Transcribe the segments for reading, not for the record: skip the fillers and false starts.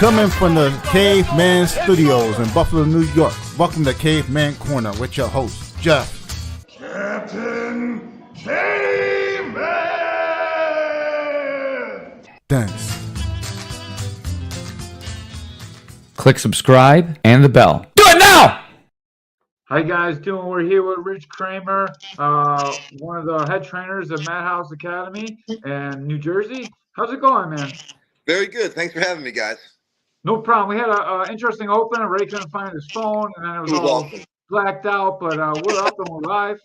Coming from the Caveman Studios in Buffalo, New York. Welcome to Caveman Corner with your host, Jeff. Captain Caveman! Thanks. Click subscribe and the bell. Do it now! How you guys doing? We're here with Rick Kramer, one of the head trainers at Madhouse Academy in New Jersey. How's it going, man? Very good. Thanks for having me, guys. No problem. We had an interesting open. Ray couldn't find his phone, and then it was all awesome. blacked out, but we're up and we're live.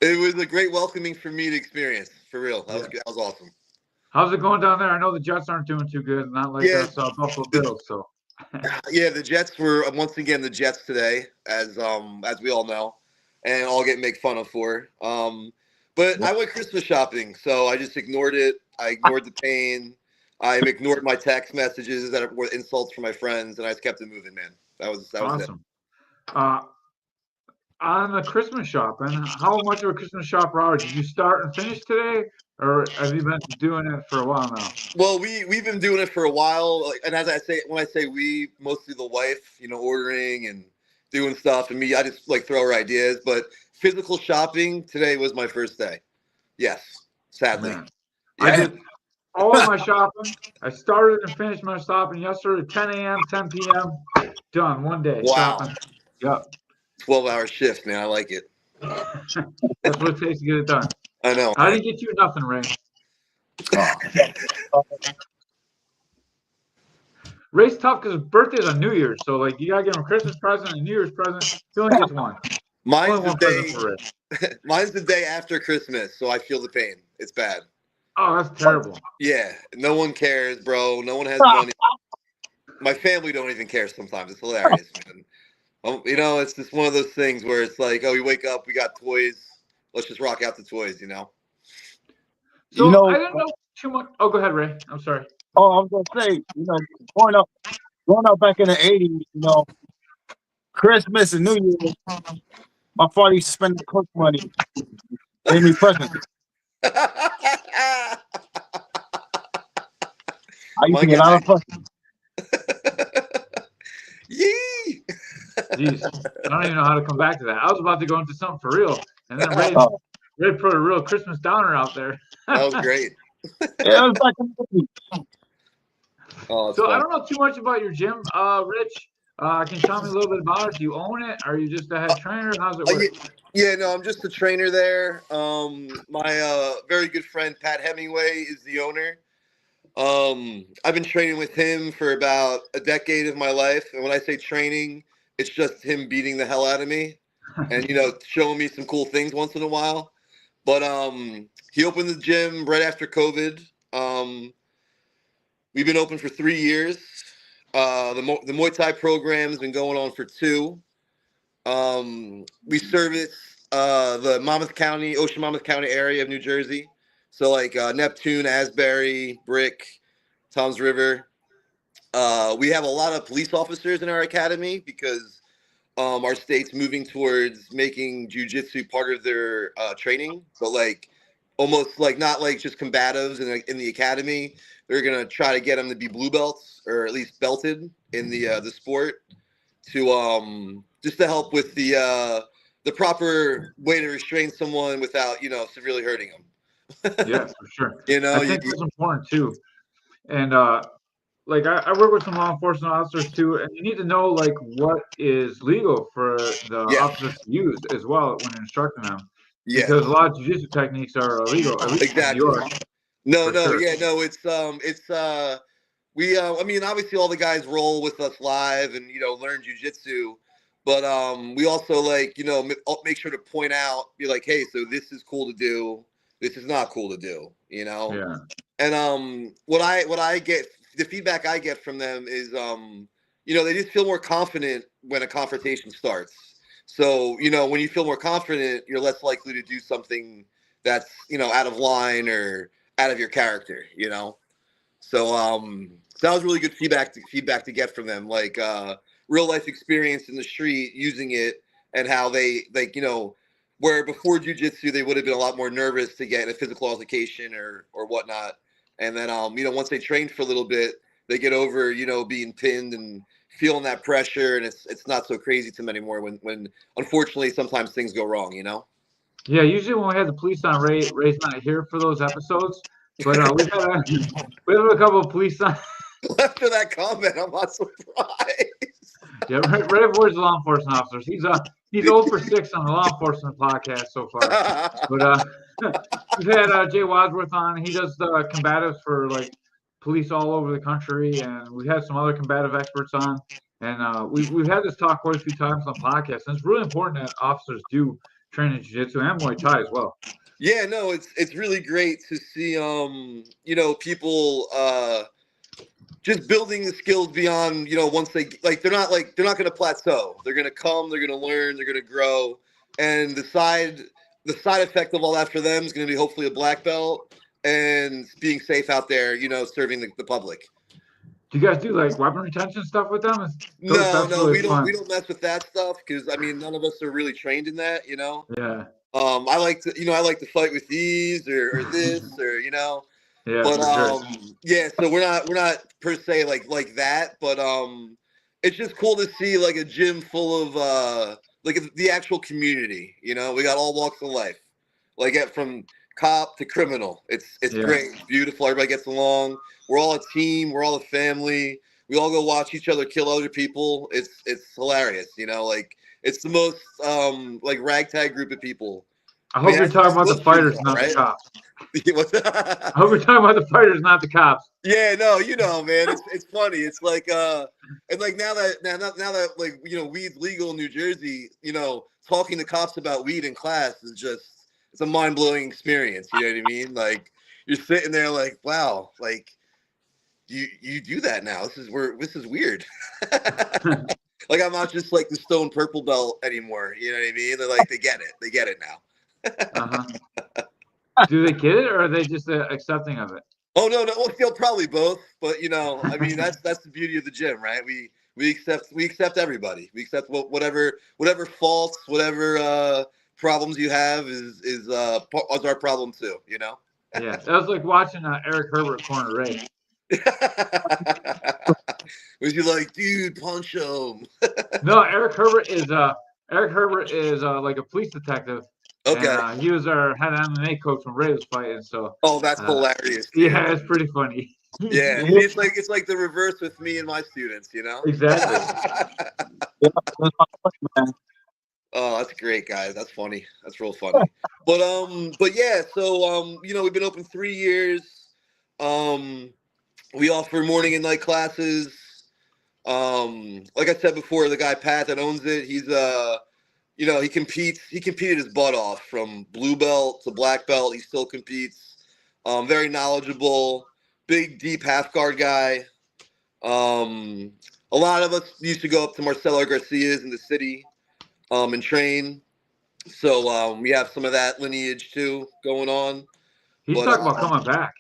It was a great welcoming for me to experience, for real. That was good. That was awesome. How's it going down there? I know the Jets aren't doing too good, not like us Buffalo Bills. So, yeah, the Jets were once again the Jets today, as we all know, and all get make fun of for. But I went Christmas shopping, so I just ignored it. I ignored the pain. I ignored my text messages that were insults from my friends, and I just kept it moving, man. That was awesome. On the Christmas shopping, how much of a Christmas shopper are you? Did you start and finish today, or have you been doing it for a while now? Well, we've been doing it for a while, and as I say, when I say we, mostly the wife, ordering and doing stuff, and me, I just throw her ideas. But physical shopping today was my first day. Yes, sadly. Yeah. I did all of my shopping. I started and finished my shopping yesterday, 10 a.m., 10 p.m. Done, one day. Wow. Shopping. Yep. 12-hour shift, man. I like it. That's what it takes to get it done. I know. I didn't get you nothing, Ray. Ray's tough because his birthday's on New Year's, so you gotta give him a Christmas present and a New Year's present. He only gets one. Mine's the day after Christmas, so I feel the pain. It's bad. Oh, that's terrible. Yeah, no one cares, bro. No one has money. My family don't even care sometimes. It's hilarious, man. It's just one of those things where it's like, oh, we wake up, we got toys. Let's just rock out the toys, So I didn't know too much. Oh, go ahead, Ray. I'm sorry. Oh, I was gonna say, growing up back in the '80s, Christmas and New Year, my father used to spend the cook money, gave me presents. I used to get a lot of presents. Yee! Jeez, I don't even know how to come back to that. I was about to go into something for real, and then Ray put a real Christmas downer out there. That was great. Yeah, it was back in the '80s. Oh, so fun. I don't know too much about your gym, Rich. Can you tell me a little bit about it? Do you own it? Are you just a head trainer? How's it work? Yeah, no, I'm just a trainer there. My very good friend Pat Hemingway is the owner. I've been training with him for about a decade of my life, and when I say training, it's just him beating the hell out of me, and showing me some cool things once in a while. But he opened the gym right after COVID. We've been open for 3 years. The Muay Thai program has been going on for 2. We service the Ocean Monmouth County area of New Jersey. So Neptune, Asbury, Brick, Toms River. We have a lot of police officers in our academy because our state's moving towards making jiu-jitsu part of their training. So almost not just combatives in the academy. They're gonna try to get them to be blue belts or at least belted in the sport to just to help with the proper way to restrain someone without severely hurting them. Yes, for sure. I think that's important too. And I work with some law enforcement officers too, and you need to know what is legal for the officers to use as well when instructing them. Yeah. Because a lot of jiu-jitsu techniques are illegal, at least in New York. Obviously all the guys roll with us live and learn jiu-jitsu, but we also make sure to point out, be like, hey, so this is cool to do, this is not cool to do, Yeah. And what I get, the feedback I get from them is they just feel more confident when a confrontation starts. So when you feel more confident, you're less likely to do something that's out of line or out of your character, So that was really good feedback to get from them, real life experience in the street using it, and how they where before jiu-jitsu they would have been a lot more nervous to get in a physical altercation or whatnot, And then, once they train for a little bit, they get over, being pinned and feeling that pressure, and it's not so crazy to them anymore when unfortunately sometimes things go wrong, Yeah, usually when we had the police on, Ray's not here for those episodes, but we have a couple of police on. After that comment, I'm not surprised. Yeah, Ray avoids law enforcement officers. He's 0 for 6 on the law enforcement podcast so far. But we've had Jay Wadsworth on. He does the combatives for like police all over the country, and we've had some other combative experts on. And we've had this talk quite a few times on podcasts, and it's really important that officers do train in jiu-jitsu and Muay Thai as well. Yeah, no, it's really great to see people just building the skills beyond, once they're not going to plateau. They're going to come, they're going to learn, they're going to grow. And the side effect of all that for them is going to be hopefully a black belt and being safe out there, serving the public. Do you guys do like weapon retention stuff with them? No, really we don't mess with that stuff because none of us are really trained in that, Yeah. I like to fight with these or this or Yeah, but sure. yeah, so we're not per se like that, but it's just cool to see like a gym full of like the actual community. We got all walks of life, like from cop to criminal. It's great, it's beautiful. Everybody gets along. We're all a team. We're all a family. We all go watch each other kill other people. It's hilarious. Like it's the most like ragtag group of people. I hope you're talking about the fighters, not the cops. I hope you're talking about the fighters, not the cops. Yeah, no, man, it's funny. It's like and like now that like weed's legal in New Jersey, talking to cops about weed in class is just it's a mind-blowing experience. You know what I mean? Like you're sitting there like, wow, like you do that now. This is weird. Like I'm not just like the stone purple belt anymore. You know what I mean? They're like they get it now. Do they get it, or are they just accepting of it? Oh no, well, probably both. But I mean, that's the beauty of the gym, right? We accept everybody. We accept whatever faults, whatever problems you have is our problem too. Yeah, that was like watching Eric Herbert corner Ray. Was you like, dude, punch him? No, Eric Herbert is like a police detective. Okay. And, he was our head MMA coach when Ray was fighting. So. Oh, that's hilarious. Dude. Yeah, it's pretty funny. Yeah, it's like the reverse with me and my students. Exactly. Oh, that's great, guys. That's funny. That's real funny. But yeah, so we've been open 3 years. We offer morning and night classes. Like I said before, the guy Pat that owns it, he's he competes. He competed his butt off from blue belt to black belt. He still competes. Very knowledgeable, big, deep half guard guy. A lot of us used to go up to Marcelo Garcia's in the city and train. So we have some of that lineage too going on. He's talking about coming back.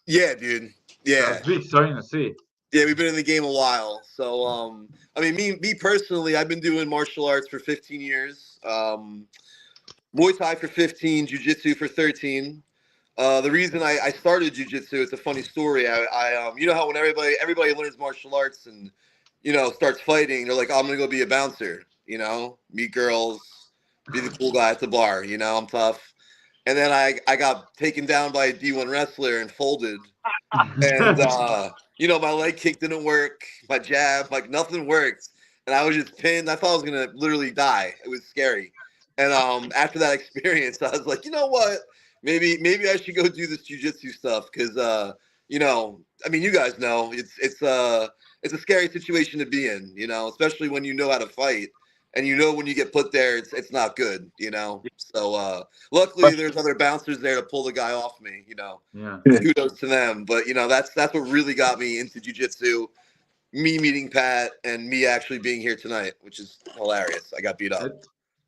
Yeah, dude. Yeah. It's exciting to see. Yeah, we've been in the game a while. So, I mean, me personally, I've been doing martial arts for 15 years. Muay Thai for 15, Jiu-Jitsu for 13. The reason I started Jiu-Jitsu, it's a funny story. I how when everybody learns martial arts and, starts fighting, they're like, oh, I'm going to go be a bouncer, meet girls, be the cool guy at the bar, I'm tough. And then I got taken down by a D1 wrestler and folded. And, my leg kick didn't work, my jab, like nothing worked. And I was just pinned. I thought I was going to literally die. It was scary. And after that experience, I was like, you know what? Maybe I should go do this jiu-jitsu stuff because, I mean, you guys know it's a scary situation to be in, especially when you know how to fight. And when you get put there, it's not good, So luckily there's other bouncers there to pull the guy off me, Yeah. Kudos to them. But that's what really got me into jiu-jitsu, me meeting Pat and me actually being here tonight, which is hilarious. I got beat up.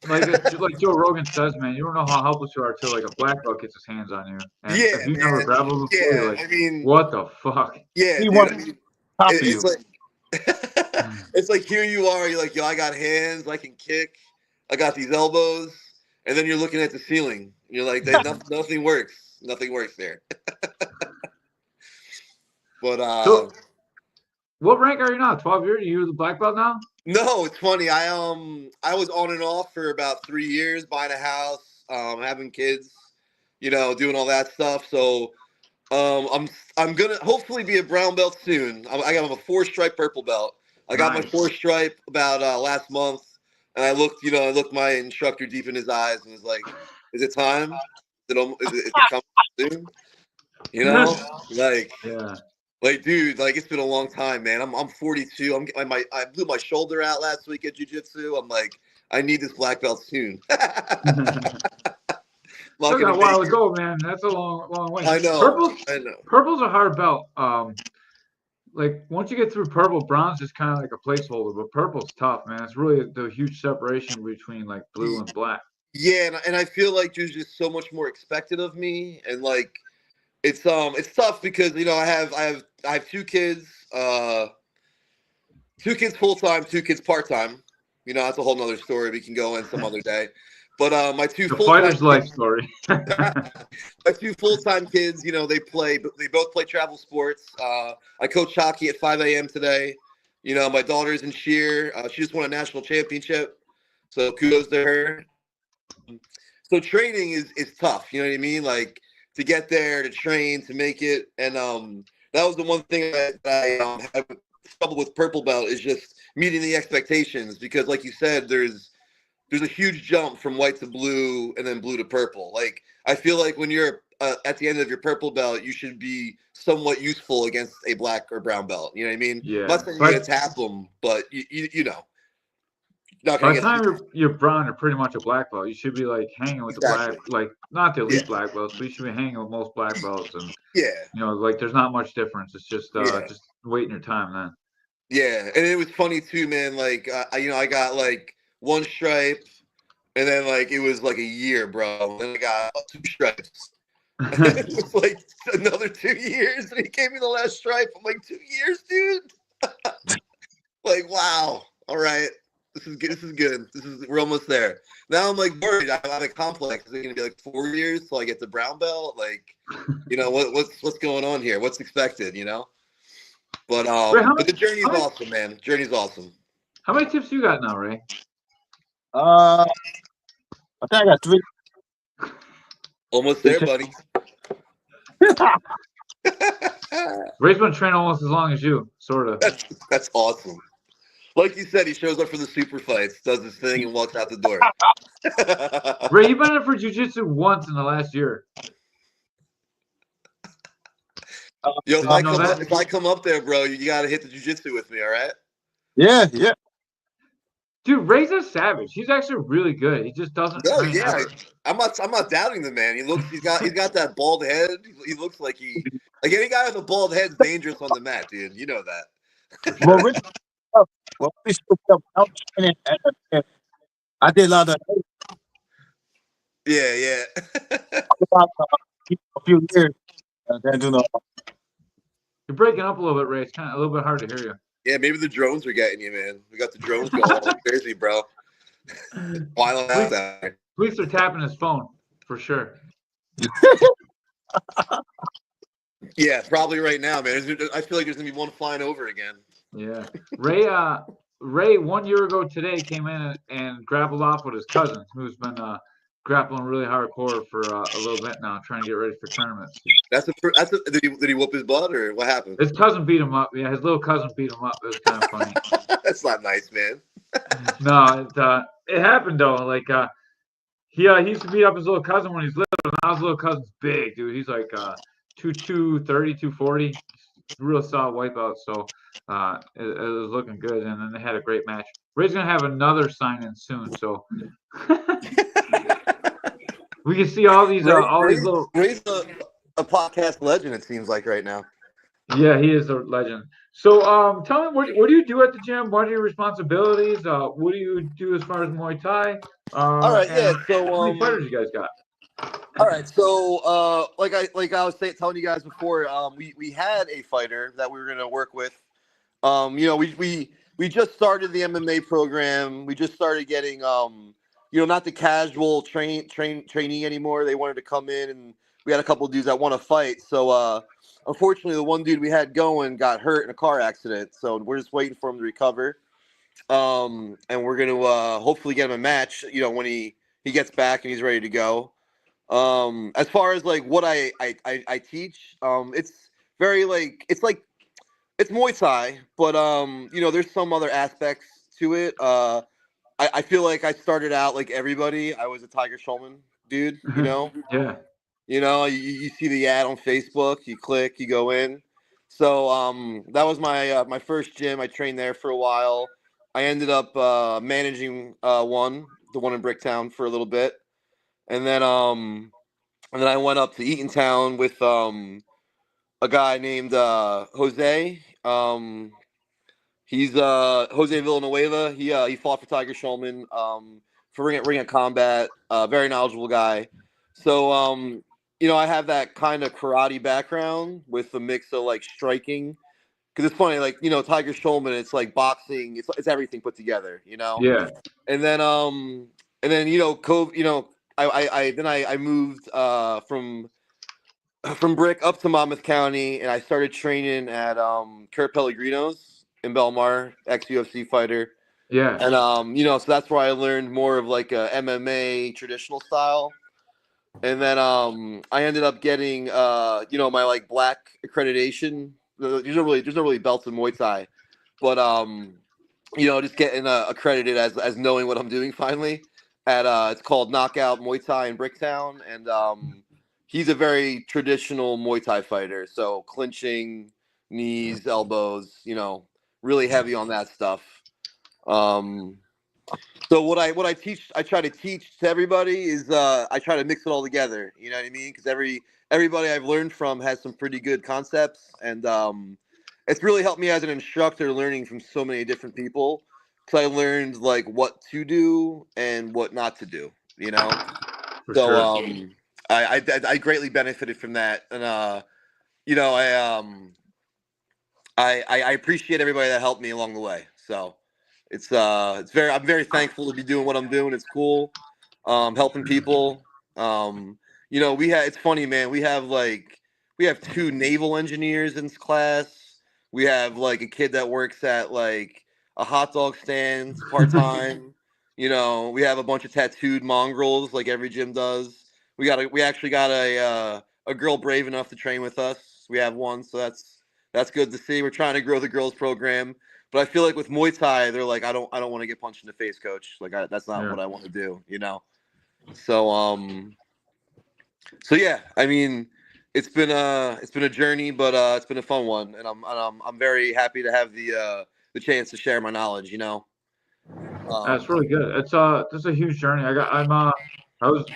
Like Joe Rogan says, man, you don't know how helpless you are till like a black belt gets his hands on you. And Yeah, if you've never grappled before, you're like, I mean, what the fuck? Yeah, He dude, wants I mean, top of it's you. like it's like here you are, you're like, yo, I got hands, I can kick, I got these elbows, and then you're looking at the ceiling. You're like, nothing works. Nothing works there. But So, what rank are you now? 12 years? You the black belt now? no, it's funny. I was on and off for about 3 years, buying a house, having kids, doing all that stuff. So I'm gonna hopefully be a brown belt soon. I got a 4-stripe purple belt. I got my Nice. 4-stripe about last month, and I looked my instructor deep in his eyes and was like, "Is it time? Is it coming soon?" Like. Yeah. Like, dude, like it's been a long time, man. I'm 42. I blew my shoulder out last week at jiu-jitsu. I'm like, I need this black belt soon. Still got a while to go, man. That's a long way. I know. Purple's a hard belt. Like once you get through purple, bronze is kind of like a placeholder, but purple's tough, man. It's really the huge separation between like blue and black. Yeah, and I feel like there's just so much more expected of me, and like it's tough because I have 2 kids, 2 kids full time, 2 kids part time. That's a whole nother story we can go in some other day. But my 2 The full-time fighter's life story. my 2 full-time kids, they both play travel sports. I coach hockey at 5 a.m. today. My daughter's in cheer. She just won a national championship, so kudos to her. So training is tough. You know what I mean? Like to get there, to train, to make it, and that was the one thing that I had trouble with purple belt is just meeting the expectations because, like you said, there's a huge jump from white to blue and then blue to purple. Like I feel like when you're at the end of your purple belt, you should be somewhat useful against a black or brown belt. You know what I mean? Yeah. Not saying you're gonna tap them, but you know. By the time you're brown, you're pretty much a black belt. You should be like hanging with the black, like not the elite black belts, but you should be hanging with most black belts, and like there's not much difference. It's just waiting your time, man. Yeah, and it was funny too, man. Like I got like 1 stripe, and then like it was like a year, bro. And I got 2 stripes. And it was like another 2 years, and he gave me the last stripe. I'm like, 2 years, dude. Like, wow. All right. This is good. We're almost there. Now I'm like worried. I'm at a complex. Is it gonna be like 4 years till I get the brown belt? Like, what's going on here? What's expected? But but the journey's awesome, man. The journey's awesome. How many tips you got now, Ray? I think I got 3. Almost there, buddy. Ray's been training almost as long as you, sort of. That's awesome. Like you said, he shows up for the super fights, does his thing, and walks out the door. Ray, you've been in for jiu-jitsu once in the last year. Yo, if I come up there, bro, you got to hit the jiu-jitsu with me, all right? Yeah. Dude, Ray's a savage. He's actually really good. He just doesn't. No, yeah, I'm not doubting the man. He's got that bald head. He looks like any guy with a bald head is dangerous on the mat, dude. You know that. I did a lot of. Yeah. A few years. Then do no. You're breaking up a little bit, Ray. It's kind of a little bit hard to hear you. Yeah, maybe the drones are getting you, man. We got the drones going all crazy, bro. Wild out there. Police are tapping his phone for sure. Yeah, probably right now, man. I feel like there's gonna be one flying over again. Yeah, Ray 1 year ago today came in and grappled off with his cousin, who's been grappling really hardcore for a little bit now, trying to get ready for tournaments. Did he whoop his butt or what happened? His cousin beat him up. Yeah, his little cousin beat him up. It was kind of funny. That's not nice, man. No, it happened though. Like he used to beat up his little cousin when he's little. Now his little cousin's big, dude. He's like 230, 240. Real solid wipeout. So it was looking good, and then they had a great match. Ray's gonna have another sign-in soon, so we can see all these little. Ray's a podcast legend. It seems like right now. Yeah, he is a legend. So tell me, what do you do at the gym? What are your responsibilities? What do you do as far as Muay Thai? All right, yeah. So how many fighters you guys got? All right, so like I was telling you guys before, we had a fighter that we were gonna work with. We just started the MMA program. We just started getting not the casual trainee anymore. They wanted to come in and we had a couple of dudes that want to fight. So unfortunately, the one dude we had going got hurt in a car accident. So we're just waiting for him to recover. And we're gonna hopefully get him a match. You know, when he gets back and he's ready to go. As far as like what I teach, it's very like it's Muay Thai, but you know, there's some other aspects to it. I feel like I started out like everybody. I was a Tiger Schulman dude, you know. Yeah. You know, you see the ad on Facebook, you click, you go in. So that was my first gym. I trained there for a while. I ended up managing the one in Bricktown for a little bit, and then I went up to Eatontown with a guy named Jose. He's Jose Villanueva. He fought for Tiger Schulman for Ring of Combat. Very knowledgeable guy. So you know, I have that kind of karate background with a mix of like striking. Because it's funny, like, you know, Tiger Schulman, it's like boxing, it's everything put together, you know. Yeah. And then you know, I moved from Brick up to Monmouth County, and I started training at Kurt Pellegrino's in Belmar, ex-UFC fighter. Yeah. And you know, so that's where I learned more of like a MMA traditional style. And then I ended up getting you know, my like black accreditation. There's no really belts in Muay Thai, but you know, just getting accredited as knowing what I'm doing finally. At it's called Knockout Muay Thai in Bricktown, and he's a very traditional Muay Thai fighter. So clinching, knees, elbows, you know, really heavy on that stuff. So what I teach, I try to teach to everybody is I try to mix it all together. You know what I mean? Because everybody I've learned from has some pretty good concepts, and it's really helped me as an instructor learning from so many different people. Because I learned like what to do and what not to do. You know, For so sure. I greatly benefited from that, and you know, I appreciate everybody that helped me along the way. So. It's I'm very thankful to be doing what I'm doing. It's cool, helping people. You know, it's funny, man. We have 2 naval engineers in class. We have like a kid that works at like a hot dog stand part time. You know, we have a bunch of tattooed mongrels like every gym does. We actually got a girl brave enough to train with us. We have one, so that's good to see. We're trying to grow the girls program. But I feel like with Muay Thai, they're like, I don't want to get punched in the face, coach. Like that's not what I want to do, you know. So so yeah, I mean, it's been a journey, but it's been a fun one, and I'm very happy to have the chance to share my knowledge, you know. That's really good. It's a huge journey. I was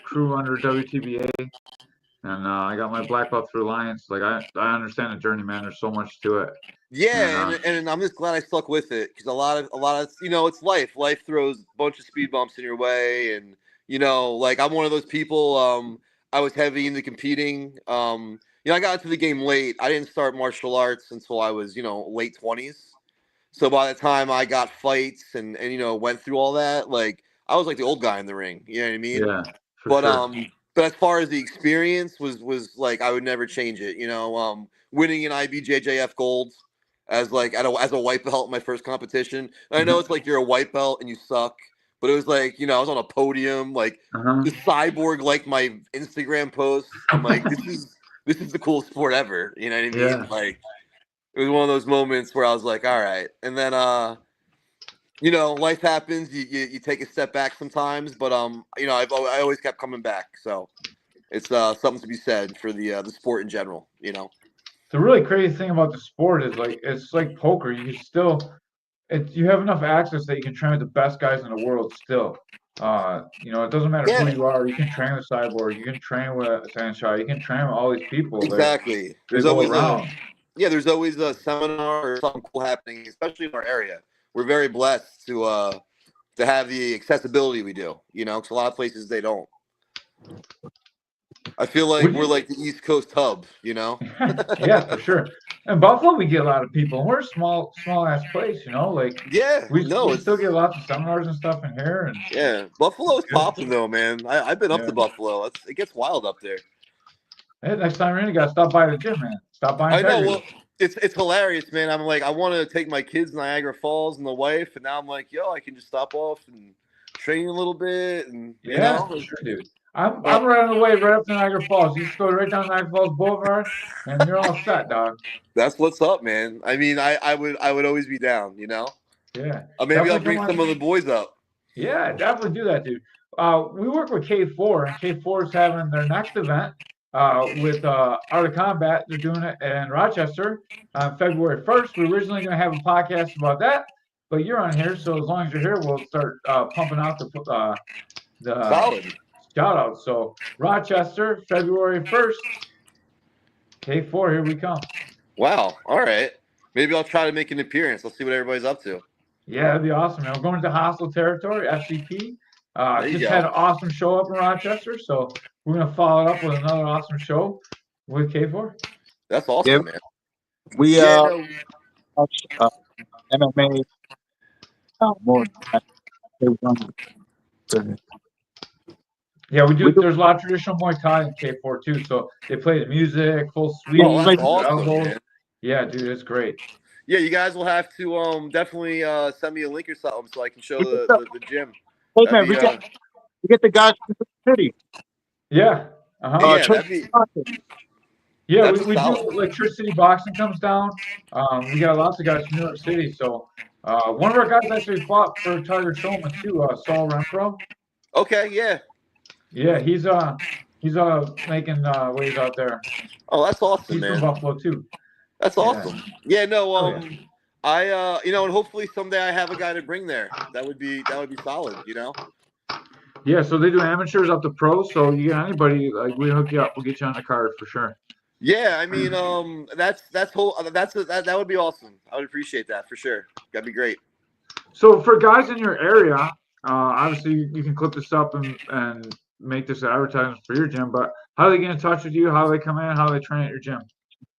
crew under WTBA, and I got my black belt through Alliance. Like I understand the journey, man. There's so much to it. Yeah, and I'm just glad I stuck with it, because a lot of you know, it's life. Life throws a bunch of speed bumps in your way, and you know, like I'm one of those people. I was heavy into competing. You know, I got into the game late. I didn't start martial arts until I was, you know, late 20s. So by the time I got fights and you know, went through all that, like I was like the old guy in the ring. You know what I mean? Yeah, for But sure. but as far as the experience was like, I would never change it. You know, winning an IBJJF gold as like as a white belt in my first competition. And I know it's like you're a white belt and you suck, but it was like, you know, I was on a podium, like the cyborg liked my Instagram posts. I'm like, this is the coolest sport ever. You know what I mean? Yeah. Like it was one of those moments where I was like, all right. And then you know, life happens. You take a step back sometimes, but you know, I always kept coming back. So it's something to be said for the sport in general. You know. The really crazy thing about the sport is like it's like poker. You can still you have enough access that you can train with the best guys in the world still. You know, it doesn't matter who you are. You can train with Cyborg. You can train with Sanchai. You can train with all these people. Exactly. They go around. There's always a seminar or something cool happening, especially in our area. We're very blessed to have the accessibility we do. You know, because a lot of places they don't. I feel like we're like the East Coast hub. You know. Yeah, for sure. In Buffalo, we get a lot of people. And we're a small ass place, you know. Like we still get lots of seminars and stuff in here. And yeah, Buffalo's popping though, man. I've been up to Buffalo. It gets wild up there. Hey, next time you're in, you gotta stop by the gym, man. Stop by. I know. Well, it's hilarious, man. I'm like, I want to take my kids to Niagara Falls and the wife, and now I'm like, yo, I can just stop off and train a little bit, and you know, sure, dude. I'm right on the way right up to Niagara Falls. You just go right down Niagara Falls Boulevard, and you're all set, dog. that's what's up, man. I mean, I would always be down, you know. Yeah. Maybe I'll bring some of the boys up. Yeah, definitely do that, dude. We work with K4, and K4 is having their next event with Art of Combat. They're doing it in Rochester on February 1st. We're originally going to have a podcast about that, but you're on here, so as long as you're here, we'll start pumping out the Solid shout outs. So Rochester, February 1st, K4, here we come. Wow. All right. Maybe I'll try to make an appearance. I'll see what everybody's up to. Yeah, that'd be awesome, man. We're going to hostile territory, FCP. Just go. had an awesome show up in Rochester, so we're going to follow it up with another awesome show with K4. That's awesome, man. We Yeah, watch MMA more. Yeah, we do. There's a lot of traditional Muay Thai in K4 too, so they play the music, full suite. Oh, that's awesome, man. Yeah, dude, it's great. Yeah, you guys will have to definitely send me a link or something so I can show the gym. Hey man, we get the guys from the city. Yeah. Yeah, we do. Electricity Boxing comes down. We got lots of guys from New York City. So one of our guys actually fought for Tiger Showman too, Saul Renfro. Okay, yeah. Yeah, he's making waves out there. Oh, that's awesome, he's man. from Buffalo too. That's awesome. Yeah, no, I you know, and hopefully someday I have a guy to bring there. That would be solid, you know. Yeah, so they do amateurs up to pros. So you get anybody, like we hook you up, we'll get you on the card for sure. Yeah, I mean, that would be awesome. I would appreciate that for sure. That'd be great. So for guys in your area, obviously you can clip this up and make this advertisement for your gym. But how do they get in touch with you? How do they come in? How do they train at your gym?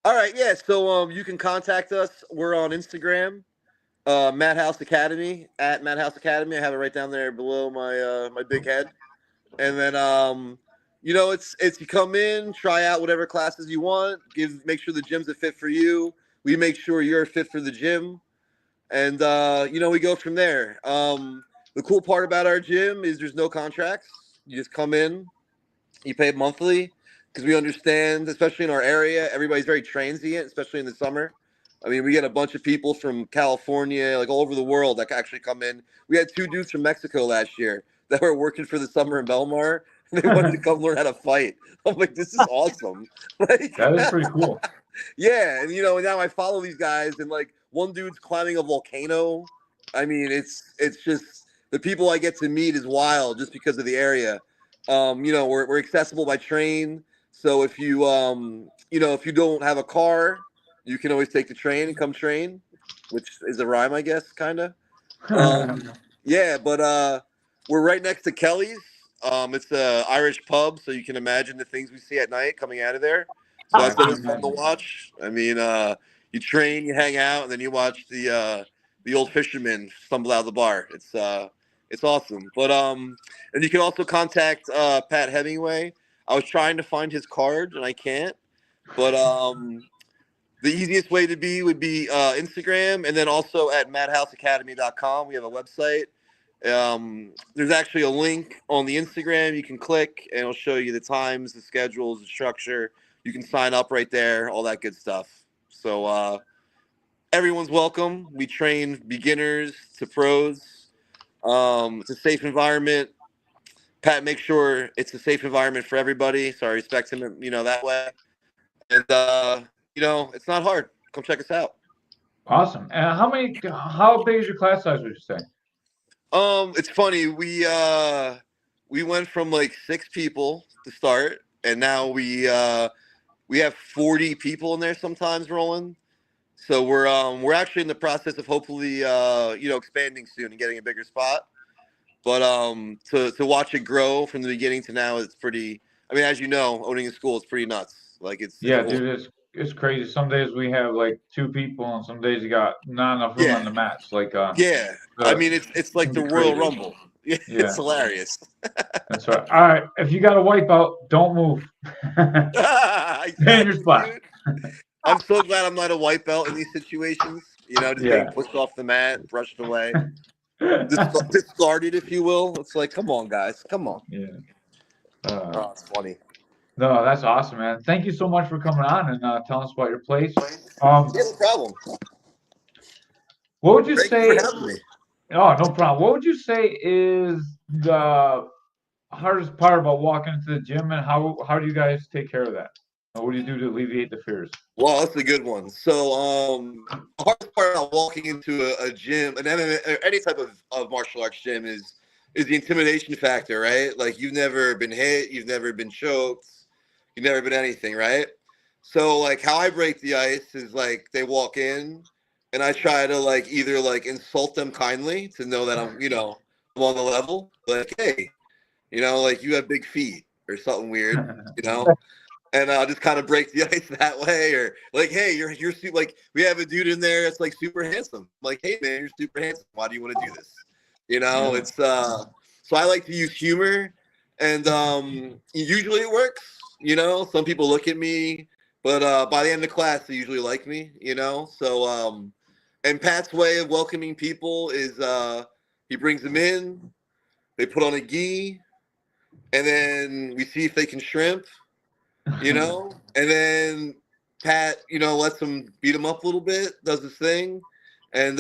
All right, yeah. So you can contact us. We're on Instagram, Madhouse Academy at Madhouse Academy. I have it right down there below my my big head. And then you know, it's you come in, try out whatever classes you want, make sure the gym's a fit for you. We make sure you're a fit for the gym, and you know, we go from there. The cool part about our gym is there's no contracts. You just come in, you pay monthly. Because we understand, especially in our area, everybody's very transient, especially in the summer. I mean, we get a bunch of people from California, like all over the world, that actually come in. We had 2 dudes from Mexico last year that were working for the summer in Belmar, and they wanted to come learn how to fight. I'm like, this is awesome. Like, that is pretty cool. Yeah, and you know, now I follow these guys, and like one dude's climbing a volcano. I mean, it's just the people I get to meet is wild just because of the area. You know, we're accessible by train. So if you you know, if you don't have a car, you can always take the train and come train, which is a rhyme, I guess, kind of. Yeah, but we're right next to Kelly's. It's a Irish pub, so you can imagine the things we see at night coming out of there. So that's always fun to watch. I mean, you train, you hang out, and then you watch the old fishermen stumble out of the bar. It's awesome. But and you can also contact Pat Hemingway. I was trying to find his card and I can't. But the easiest way to be would be Instagram, and then also at madhouseacademy.com. We have a website. There's actually a link on the Instagram you can click, and it'll show you the times, the schedules, the structure. You can sign up right there, all that good stuff. So everyone's welcome. We train beginners to pros. It's a safe environment. Pat makes sure it's a safe environment for everybody, so I respect him, you know, that way. And you know, it's not hard. Come check us out. Awesome. And how big is your class size, would you say? It's funny. We went from like 6 people to start, and now we have 40 people in there sometimes rolling. So we're actually in the process of hopefully you know, expanding soon and getting a bigger spot. But to watch it grow from the beginning to now, it's pretty. I mean, as you know, owning a school is pretty nuts. Like it's cool. Dude, it's crazy. Some days we have like 2 people, and some days you got not enough room on the mats. Like yeah, I mean it's like the Royal Rumble. Yeah. It's hilarious. That's right. All right. If you got a wipeout, don't move. Stay in your spot. Dude. I'm so glad I'm not a wipeout in these situations. You know, just getting pushed off the mat, brushed away, discarded, if you will. It's like, come on, guys, come on. Yeah. Oh, it's funny. No, that's awesome, man. Thank you so much for coming on and telling us about your place. Yeah, no problem. What would you Thank say? you for having me. Oh, no problem. What would you say is the hardest part about walking into the gym, and how do you guys take care of that? What do you do to alleviate the fears? Well, that's a good one. So, the hardest part about walking into a gym, an MMA, or any type of martial arts gym, is the intimidation factor, right? Like, you've never been hit, you've never been choked, you've never been anything, right? So, like, how I break the ice is, like, they walk in, and I try to, like, either, like, insult them kindly to know that I'm, I'm on the level. Like, hey, like, you have big feet or something weird, and just kind of break the ice that way, or like, hey, you're like, we have a dude in there that's like super handsome. I'm like, hey man, you're super handsome. Why do you want to do this? It's so I like to use humor, and usually it works. Some people look at me, but by the end of class, they usually like me. So and Pat's way of welcoming people is he brings them in, they put on a gi, and then we see if they can shrimp. And then Pat, lets him beat him up a little bit, does his thing, and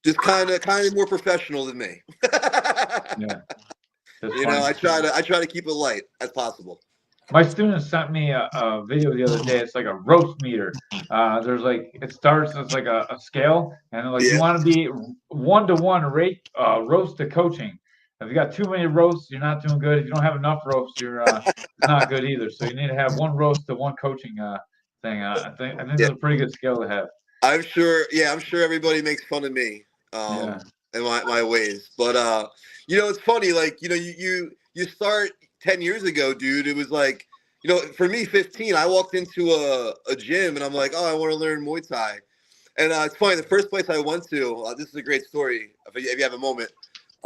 just kind of more professional than me. Yeah. I try to keep it light as possible. My student sent me a video the other day. It's like a roast meter. There's like, it starts as like a scale, and like you want to be 1-to-1 rate roast to coaching. If you got too many roasts, you're not doing good. If you don't have enough roasts, you're not good either. So you need to have 1 roast to 1 coaching thing. I think that's a pretty good scale to have. I'm sure everybody makes fun of me and my ways, but it's funny. Like you start 10 years ago, dude. It was like, for me, 15. I walked into a gym and I'm like, oh, I want to learn Muay Thai, and it's funny. The first place I went to, this is a great story. If you have a moment.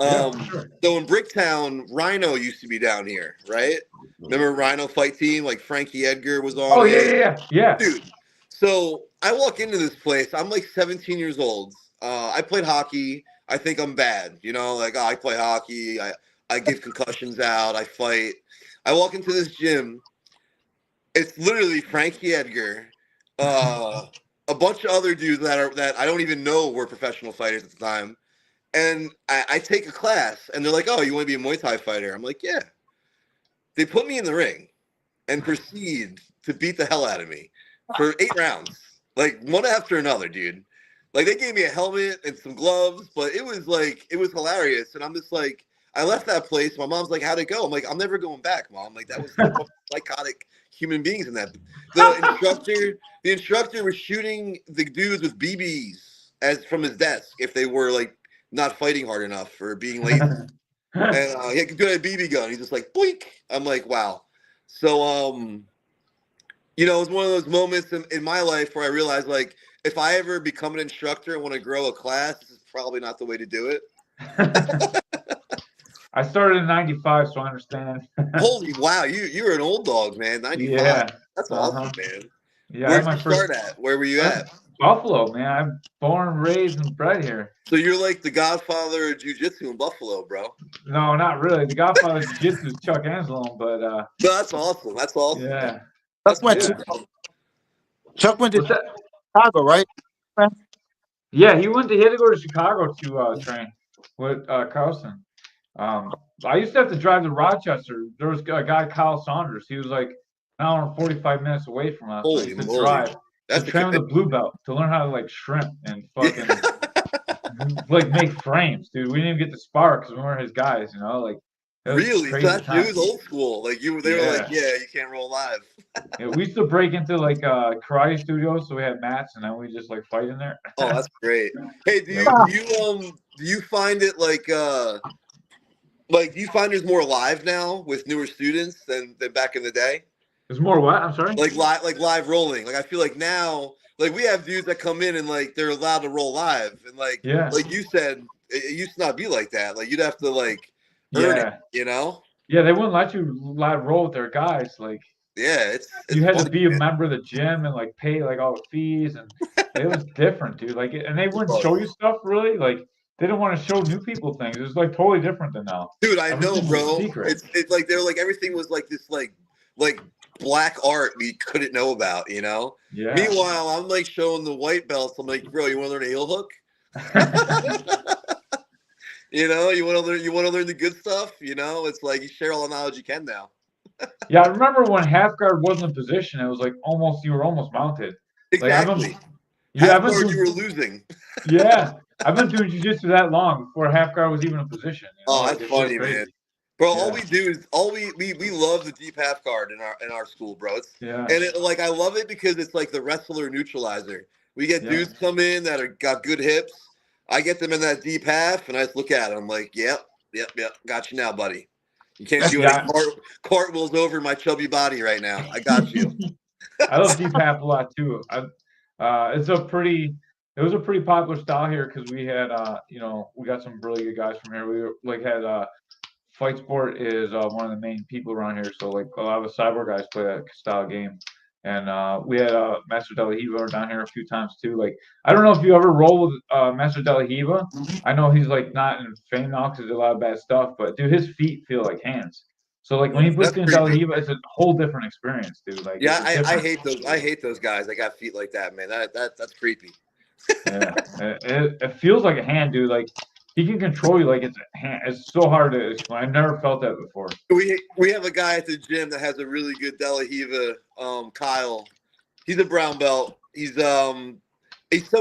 Sure. So in Bricktown, Rhino used to be down here, right? Remember Rhino fight team? Like Frankie Edgar was on. Oh yeah. Dude. So I walk into this place. I'm like 17 years old. I played hockey. I think I'm bad. Like, I play hockey. I give concussions out. I fight. I walk into this gym. It's literally Frankie Edgar, a bunch of other dudes that I don't even know were professional fighters at the time. And I take a class, and they're like, oh, you want to be a Muay Thai fighter? I'm like, yeah. They put me in the ring and proceed to beat the hell out of me for 8 rounds, like one after another, dude. Like, they gave me a helmet and some gloves, but it was hilarious. And I'm just like, I left that place. My mom's like, how'd it go? I'm like, I'm never going back, Mom. Like, that was psychotic human beings in that. The instructor was shooting the dudes with BBs from his desk if they were like not fighting hard enough or being lazy. And he had a good BB gun. He's just like, blink. I'm like, wow. So, it was one of those moments in my life where I realized, like, if I ever become an instructor and want to grow a class, this is probably not the way to do it. I started in 95, so I understand. Holy wow, you're an old dog, man. 95. Yeah. That's awesome, man. Yeah. Where'd you start at? Where were you at? Buffalo, man. I'm born, raised, and bred here. So you're like the godfather of jiu-jitsu in Buffalo, bro. No, not really. The godfather of jiu-jitsu is Chuck Anzalone, but no, that's awesome. That's awesome. Yeah. Chuck went to Chicago, right? Yeah, he had to go to Chicago to train with Carlson. I used to have to drive to Rochester. There was a guy, Kyle Saunders. He was like an hour and 45 minutes away from us. Holy moly. Drive to train with the blue belt to learn how to like shrimp and fucking like make frames, dude. We didn't even get to spar because we weren't his guys, Like, really? It was old school. Like they were like, yeah, you can't roll live. Yeah, we used to break into like karate studios, so we had mats, and then we just like fight in there. Oh, that's great. Hey, do you find it like do you find there's more live now with newer students than back in the day? There's more what? I'm sorry. Like live rolling. Like, I feel like now Like we have dudes that come in and like they're allowed to roll live, and like you said, it used to not be like that. Like you'd have to like earn it, you know? Yeah, they wouldn't let you live roll with their guys. Like, yeah, it's you had funny, to be a man. member of the gym and like pay like all the fees, and it was different, dude. Like, and they wouldn't show you stuff really. Like, they didn't want to show new people things. It was like totally different than now. Dude, I know, Everything was bro. secret. It's like they're like everything was like this like black art we couldn't know about, you know? Yeah. Meanwhile, I'm like showing the white belts. I'm like, bro, you want to learn a heel hook? You know, you want to learn the good stuff, you know? It's like you share all the knowledge you can now. Yeah, I remember when half guard wasn't in position, it was like you were almost mounted. Exactly. Like, half guard you were losing. Yeah. I've been doing jiu-jitsu that long before half guard was even in position. You know? Oh, that's funny, man. Bro, all we do is we love the deep half guard in our school, bro. And it, I love it because it's like the wrestler neutralizer. We get dudes come in that got good hips. I get them in that deep half, and I just look at them. I'm like, yep, got you now, buddy. You can't do any cartwheels over my chubby body right now. I got you. I love deep half a lot too. It was a pretty popular style here because we had we got some really good guys from here. We had Fight Sport is one of the main people around here, so like a lot of the cyber guys play that style game. And we had Master De La Riva down here a few times too. Like, I don't know if you ever roll with Master De La Riva. I know he's like not in fame now because he did a lot of bad stuff, but dude, his feet feel like hands. So like when he puts in De La Riva, it's a whole different experience, dude. Like, I hate those. I hate those guys that got feet like that, man. That's creepy. Yeah, it feels like a hand, dude. Like, he can control you like it's a hand. It's so hard to explain. I've never felt that before. We have a guy at the gym that has a really good De La Riva, Kyle. He's a brown belt. He's so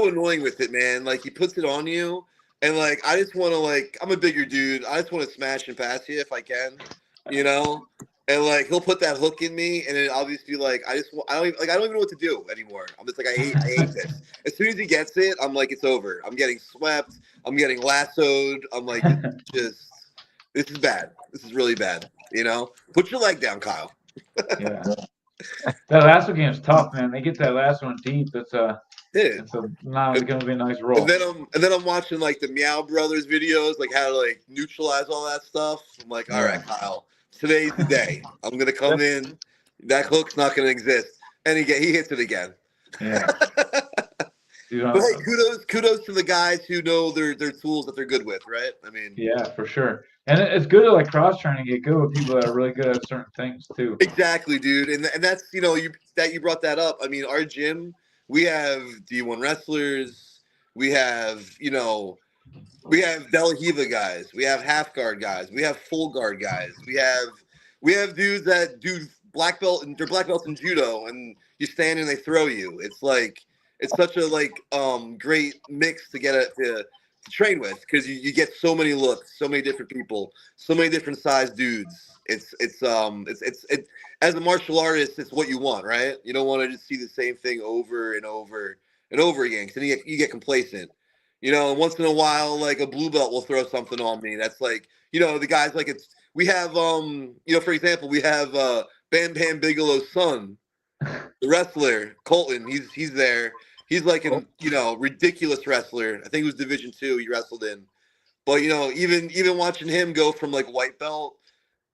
annoying with it, man. Like, he puts it on you, and like I just want to I'm a bigger dude. I just want to smash and pass you if I can, you know. And like he'll put that hook in me, and then I'll just be like, I don't even know what to do anymore. I'm just like, I hate this. As soon as he gets it, I'm like, it's over. I'm getting swept. I'm getting lassoed. I'm like, this is bad. This is really bad. You know, put your leg down, Kyle. Yeah, that lasso game is tough, man. They get that lasso in deep. It's not gonna be a nice roll. And then I'm watching like the Meow Brothers videos, like how to like neutralize all that stuff. I'm like, all right, Kyle. Today's the day. I'm gonna come in. That hook's not gonna exist, and he hits it again. Yeah. But hey, kudos to the guys who know their tools that they're good with, right? I mean, yeah, for sure. And it's good to like cross train and get good with people that are really good at certain things too. Exactly, dude. And that's you brought that up. I mean, our gym, we have D1 wrestlers. We have De La Riva guys. We have half guard guys. We have full guard guys. We have dudes that do black belt, and they're black belts in judo, and you stand and they throw you. It's like it's such a great mix to get to train with because you get so many looks, so many different people, so many different sized dudes. It's as a martial artist, it's what you want, right? You don't want to just see the same thing over and over and over again because then you get complacent. You know, and once in a while, like a blue belt will throw something on me. That's like, the guys like we have, for example, we have Bam Bam Bigelow's son, the wrestler, Colton. He's there. He's like a, ridiculous wrestler. I think it was Division II he wrestled in. But, even watching him go from like white belt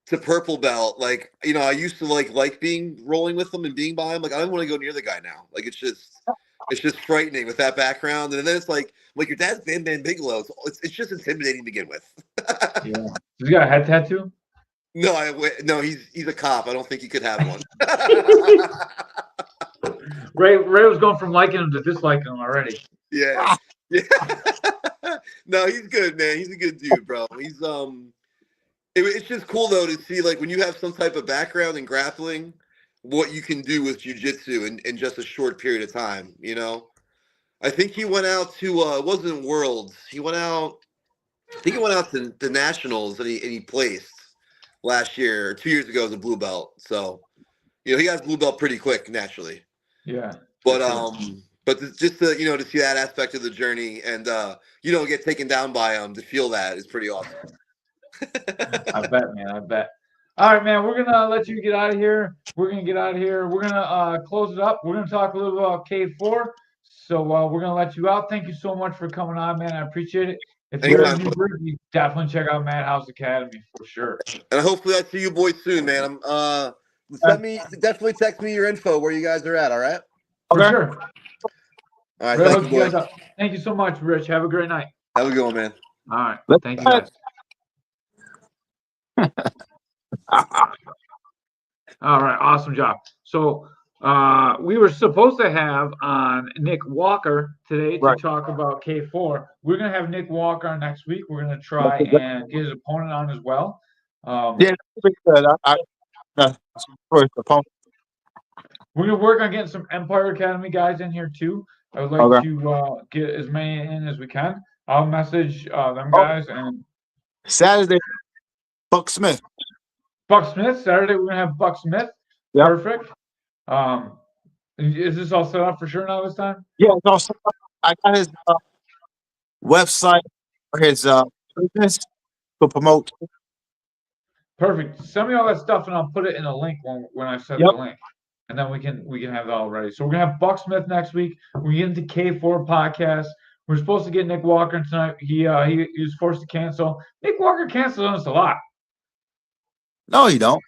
to purple belt, like, I used to like being rolling with him and being by him. Like, I don't want to go near the guy now. Like, it's just frightening with that background. And then it's like your dad's Bam Bam Bigelow. It's just intimidating to begin with. Yeah. He's got a head tattoo? No, he's a cop. I don't think he could have one. Ray was going from liking him to disliking him already. Yeah. No, he's good, man. He's a good dude, bro. He's it's just cool though to see like when you have some type of background in grappling, what you can do with jiu-jitsu in just a short period of time, I think he went out to it wasn't Worlds. I think he went out to the Nationals and he placed last year or 2 years ago as a blue belt. So, he got his blue belt pretty quick naturally. Yeah. But just to to see that aspect of the journey and get taken down by him, to feel that is pretty awesome. I bet, man. I bet. All right, man, we're going to let you get out of here. We're going to get out of here. We're going to close it up. We're going to talk a little about Cave 4. So we're gonna let you out. Thank you so much for coming on, man. I appreciate it. If you're in New Jersey, definitely check out Madhouse Academy for sure. And hopefully I see you boys soon, man. Definitely text me your info where you guys are at. All right. For sure. All right. Really Thank hook you, you guys boys. up. Thank you so much, Rich. Have a great night. Have a good one, man. All right. Thank you, guys. All right. Awesome job. So we were supposed to have on Nick Walker today to talk about K4. We're going to have Nick Walker on next week. We're going to try and get his opponent on as well. Yeah, pretty good. First opponent. We're going to work on getting some Empire Academy guys in here too. I would like to get as many in as we can. I'll message them guys. And Saturday, Buck Smith. Buck Smith. Saturday, we're going to have Buck Smith. Yep. Perfect. Is this all set up for sure now this time? Yeah, it's all set up. I got his website for his business to promote. Perfect. Send me all that stuff and I'll put it in a link when I send the link. And then we can have it all ready. So we're gonna have Buck Smith next week. We're getting to K4 podcast. We're supposed to get Nick Walker tonight. He was forced to cancel. Nick Walker canceled on us a lot. No, he don't.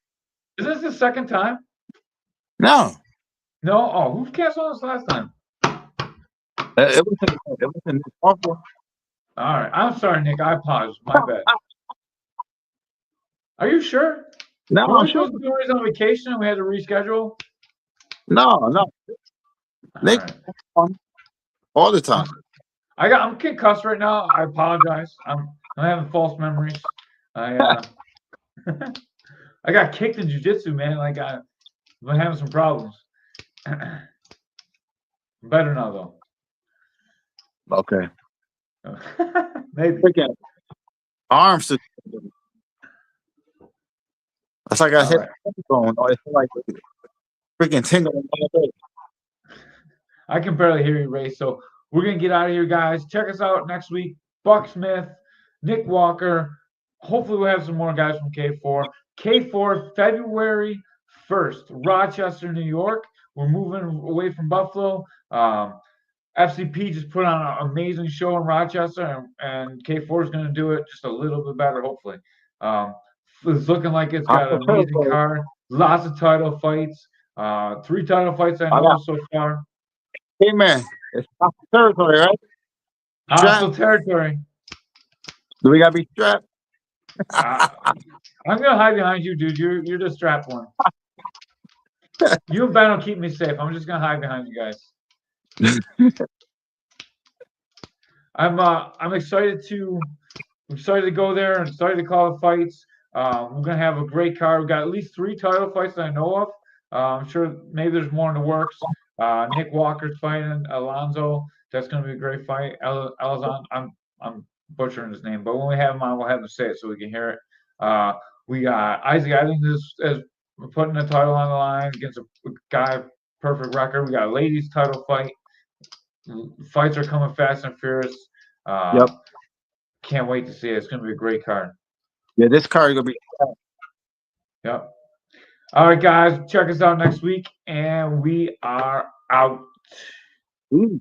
Is this the second time? No. No? Oh, who canceled on us last time? It wasn't awful. All right. I'm sorry, Nick. I apologize. My bad. Are you sure? No, I'm sure. supposed to be on vacation and we had to reschedule? No. Nick, all the time. I'm concussed right now. I apologize. I'm having false memories. I got kicked in jiu-jitsu, man. Like I've been having some problems. Better now though. Okay. Maybe. Freaking arms. That's like I hit the phone. It's like freaking tingling. I can barely hear you, Ray. So we're gonna get out of here, guys. Check us out next week. Buck Smith, Nick Walker. Hopefully we'll have some more guys from K4. K4, February 1st, Rochester, New York. We're moving away from Buffalo. FCP just put on an amazing show in Rochester, and K4 is going to do it just a little bit better, hopefully. It's looking like it's got an amazing card. Lots of title fights. 3 title fights I know so far. Hey, man. It's hostile territory, right? Hostile territory. Do we got to be strapped? I'm going to hide behind you, dude. You're the strapped one. You and Ben will keep me safe. I'm just going to hide behind you guys. I'm excited to go there. I'm excited to call the fights. We're gonna have a great card. We've got at least 3 title fights that I know of. I'm sure maybe there's more in the works. Nick Walker's fighting Alonzo. That's gonna be a great fight. Alonzo, I'm butchering his name, but when we have him on, we'll have him say it so we can hear it. We got Isaac Eddings is putting the title on the line against a guy perfect record. We got a ladies title fight. Fights are coming fast and furious. Can't wait to see it. It's going to be a great card. Yeah, this card is going to be. Yep. All right, guys. Check us out next week, and we are out. Ooh.